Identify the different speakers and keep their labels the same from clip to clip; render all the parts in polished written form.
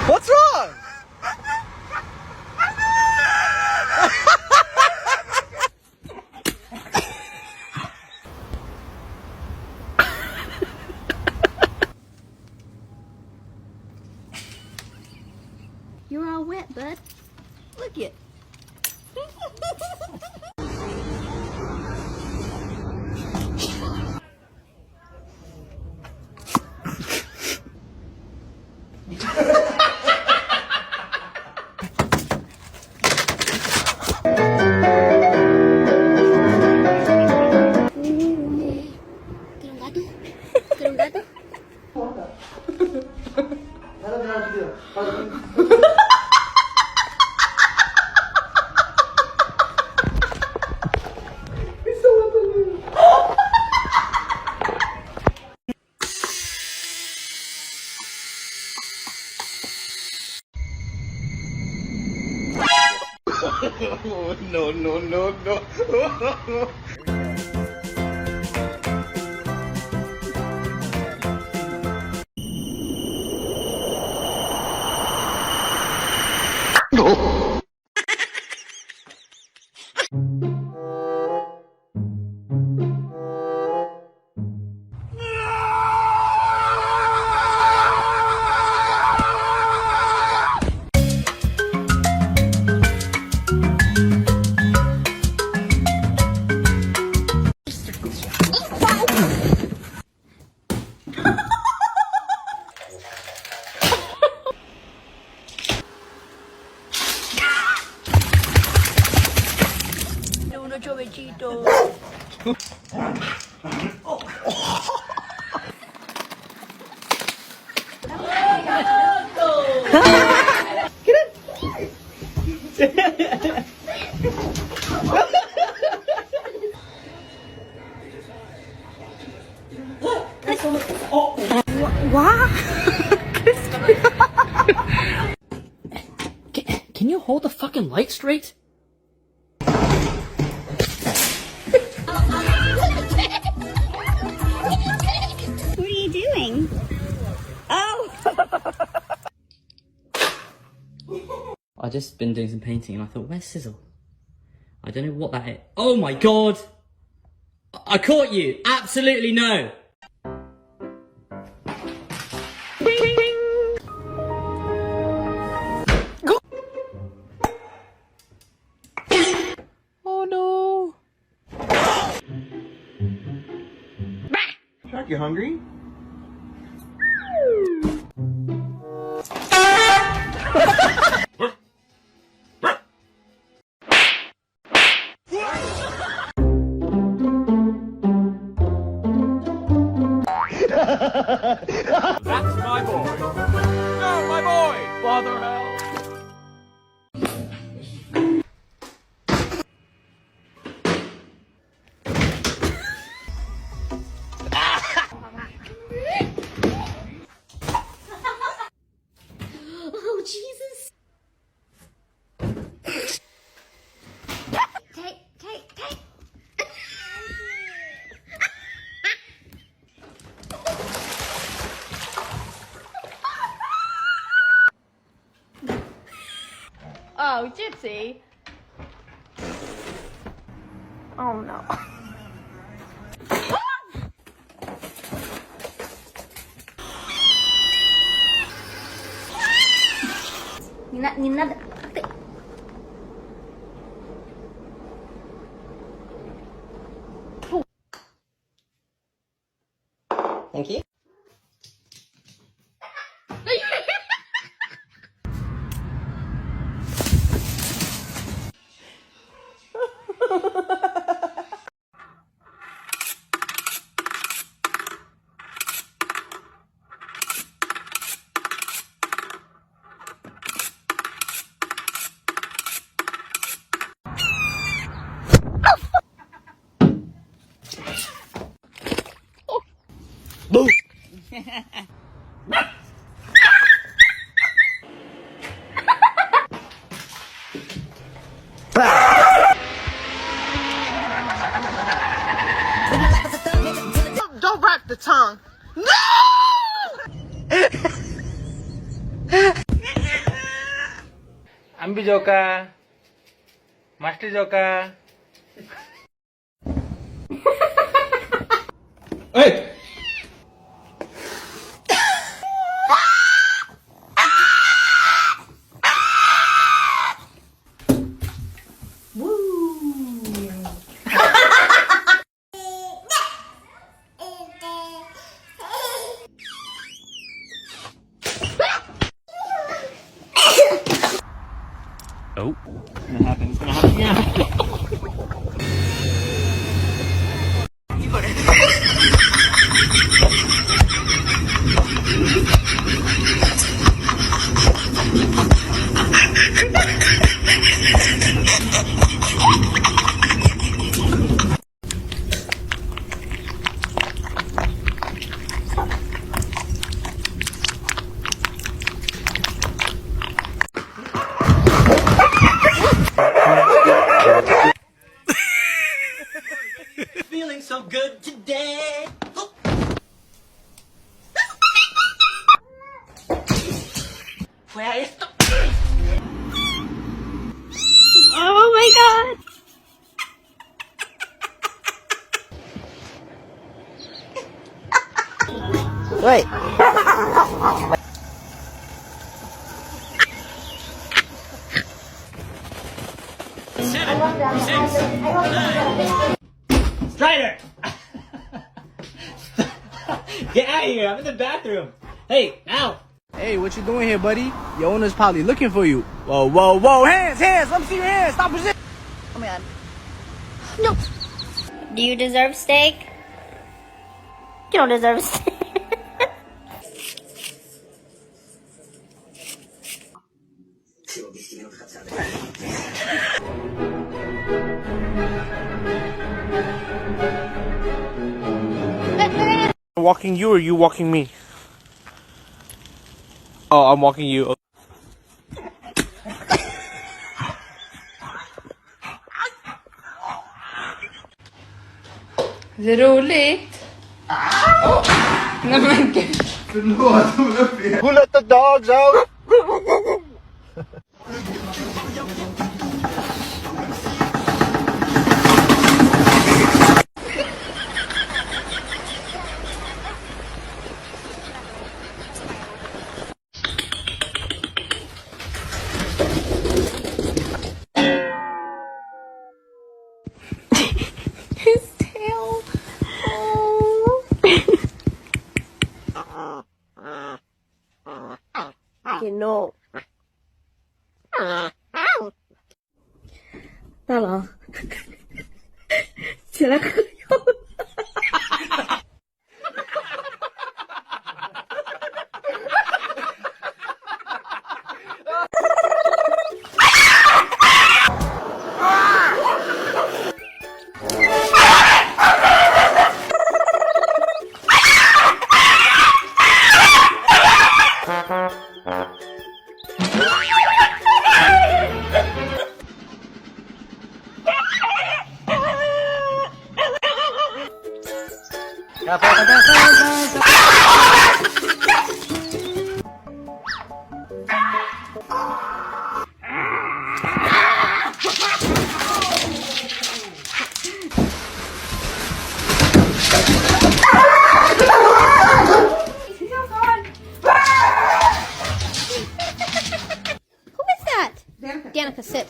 Speaker 1: What's wrong?
Speaker 2: You're all wet, bud. Look it.
Speaker 1: No, no, no, no.
Speaker 2: Uno chovechito.
Speaker 3: Can you hold the fucking light straight?
Speaker 2: What are you doing? Oh!
Speaker 3: I just been doing some painting and I thought, where's Sizzle? I don't know what that is. Oh my god! I caught you! Absolutely no! Oh no!
Speaker 1: Shark, you hungry?
Speaker 4: That's my boy. No, my boy. Bother hell.
Speaker 2: Oh, Jesus. Take. Oh, Gypsy. Oh, no. Nhìn nó
Speaker 3: Thank you.
Speaker 5: Don't wrap the tongue.
Speaker 6: Ambi Joka Masti Joka
Speaker 1: Hey!
Speaker 3: Feeling so good today. Fuera esto.
Speaker 2: Oh my god!
Speaker 5: Wait.
Speaker 3: Strider! Get out of here! I'm in the bathroom. Hey, now!
Speaker 5: Hey, what you doing here, buddy? Your owner's probably looking for you. Whoa, whoa, whoa! Hands, hands! Let me see your hands. Stop position.
Speaker 2: Oh my god. No! Do you deserve steak? You don't deserve steak.
Speaker 6: walking you or you walking me? Oh, I'm walking you.
Speaker 7: Det är roligt. Nej men gud.
Speaker 1: Who let the dogs out?
Speaker 7: His tail. Oh.
Speaker 2: Que no. Hello. Se la cogió. Who is that? Danica, sit.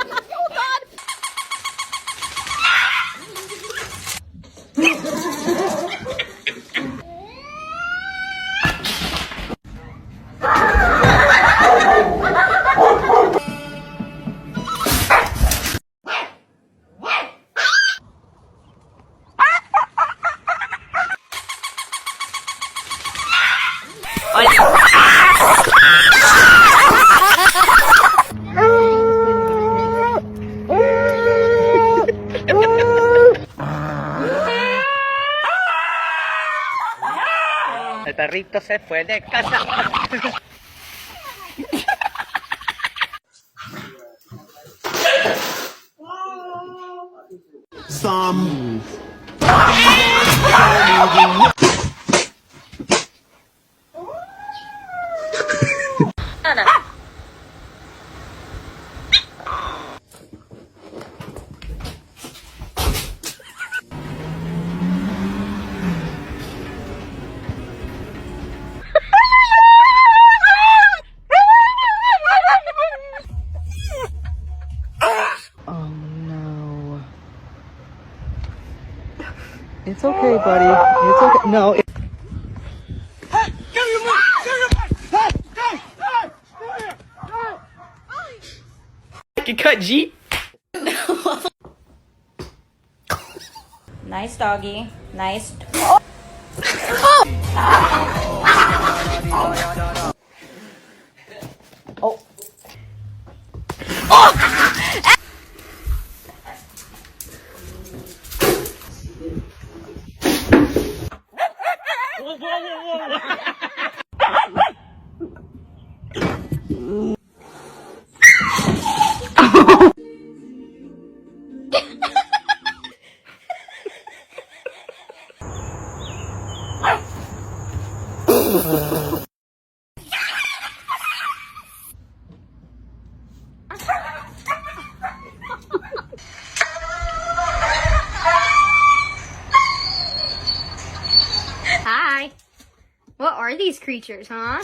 Speaker 2: Oh God!
Speaker 6: El perrito se fue de casa.
Speaker 1: some.
Speaker 5: Oh no. It's okay, buddy. It's okay. No.
Speaker 3: You cut G.
Speaker 2: Nice doggy. Nice. Hi. What are these creatures, huh?